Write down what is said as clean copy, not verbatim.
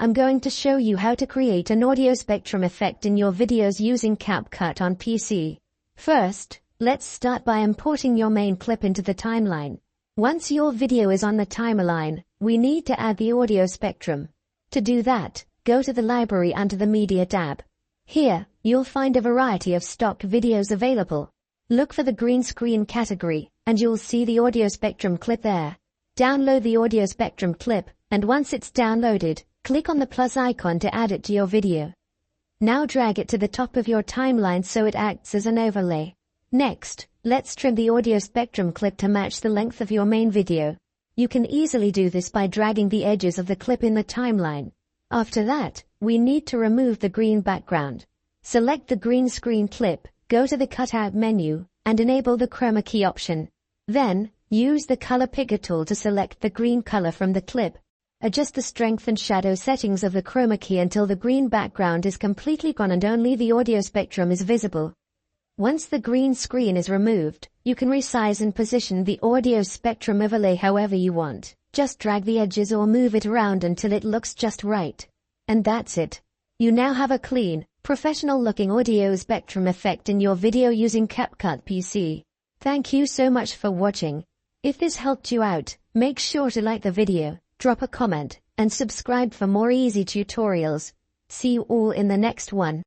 I'm going to show you how to create an audio spectrum effect in your videos using CapCut on PC. First, let's start by importing your main clip into the timeline. Once your video is on the timeline, we need to add the audio spectrum. To do that, go to the library under the Media tab. Here, you'll find a variety of stock videos available. Look for the green screen category, and you'll see the audio spectrum clip there. Download the audio spectrum clip, and once it's downloaded, click on the plus icon to add it to your video. Now drag it to the top of your timeline so it acts as an overlay. Next, let's trim the audio spectrum clip to match the length of your main video. You can easily do this by dragging the edges of the clip in the timeline. After that, we need to remove the green background. Select the green screen clip, go to the cutout menu, and enable the chroma key option. Then, use the color picker tool to select the green color from the clip. Adjust the strength and shadow settings of the chroma key until the green background is completely gone and only the audio spectrum is visible. Once the green screen is removed, you can resize and position the audio spectrum overlay however you want. Just drag the edges or move it around until it looks just right. And that's it. You now have a clean, professional-looking audio spectrum effect in your video using CapCut PC. Thank you so much for watching. If this helped you out, make sure to like the video, drop a comment, and subscribe for more easy tutorials. See you all in the next one.